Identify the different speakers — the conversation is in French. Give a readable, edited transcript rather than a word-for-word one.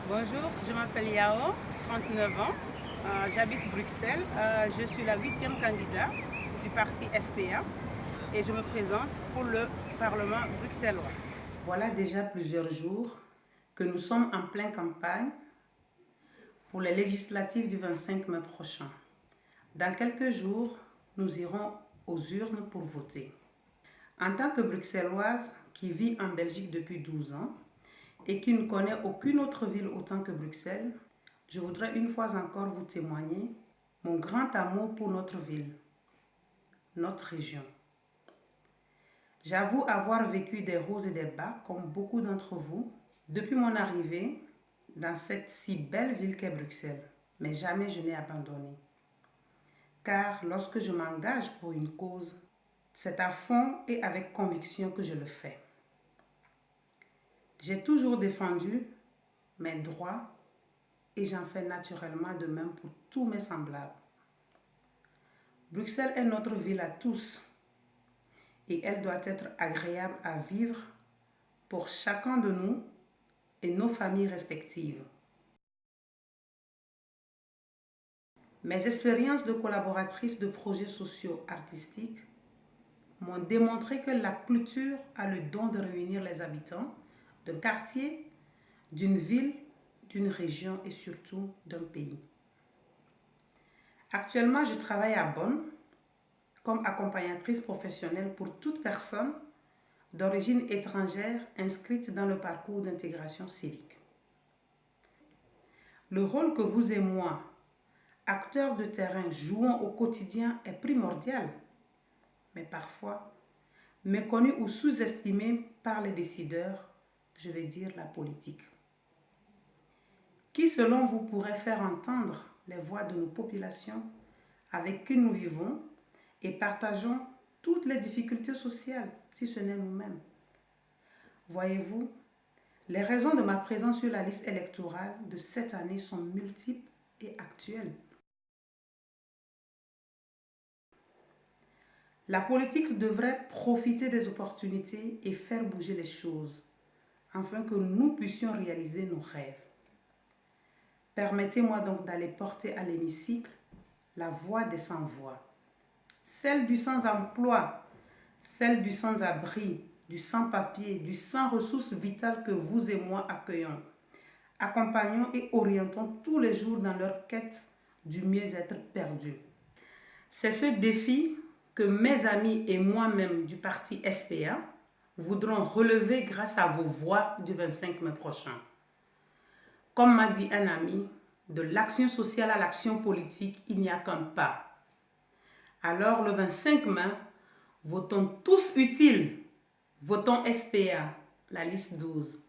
Speaker 1: Bonjour, je m'appelle Yao, 39 ans. J'habite Bruxelles. Je suis la 8e candidate du parti SPA et je me présente pour le Parlement bruxellois. Voilà déjà plusieurs jours que nous sommes en pleine campagne pour les législatives du 25 mai prochain. Dans quelques jours, nous irons aux urnes pour voter. En tant que bruxelloise qui vit en Belgique depuis 12 ans, et qui ne connaît aucune autre ville autant que Bruxelles, je voudrais une fois encore vous témoigner mon grand amour pour notre ville, notre région. J'avoue avoir vécu des hauts et des bas, comme beaucoup d'entre vous, depuis mon arrivée dans cette si belle ville qu'est Bruxelles. Mais jamais je n'ai abandonné. Car lorsque je m'engage pour une cause, c'est à fond et avec conviction que je le fais. J'ai toujours défendu mes droits et j'en fais naturellement de même pour tous mes semblables. Bruxelles est notre ville à tous et elle doit être agréable à vivre pour chacun de nous et nos familles respectives. Mes expériences de collaboratrice de projets sociaux artistiques m'ont démontré que la culture a le don de réunir les habitants d'un quartier, d'une ville, d'une région et surtout d'un pays. Actuellement, je travaille à Bonn comme accompagnatrice professionnelle pour toute personne d'origine étrangère inscrite dans le parcours d'intégration civique. Le rôle que vous et moi, acteurs de terrain, jouons au quotidien est primordial, mais parfois méconnu ou sous-estimé par les décideurs, je vais dire la politique. Qui, selon vous, pourrait faire entendre les voix de nos populations avec qui nous vivons et partageons toutes les difficultés sociales, si ce n'est nous-mêmes? Voyez-vous, les raisons de ma présence sur la liste électorale de cette année sont multiples et actuelles. La politique devrait profiter des opportunités et faire bouger les choses, afin que nous puissions réaliser nos rêves. Permettez-moi donc d'aller porter à l'hémicycle la voix des sans-voix, celle du sans-emploi, celle du sans-abri, du sans-papier, du sans-ressources vitales que vous et moi accueillons, accompagnons et orientons tous les jours dans leur quête du mieux-être perdu. C'est ce défi que mes amis et moi-même du parti SPA voudrons relever grâce à vos voix du 25 mai prochain. Comme m'a dit un ami, de l'action sociale à l'action politique, il n'y a qu'un pas. Alors le 25 mai, votons tous utiles. Votons SPA, la liste 12.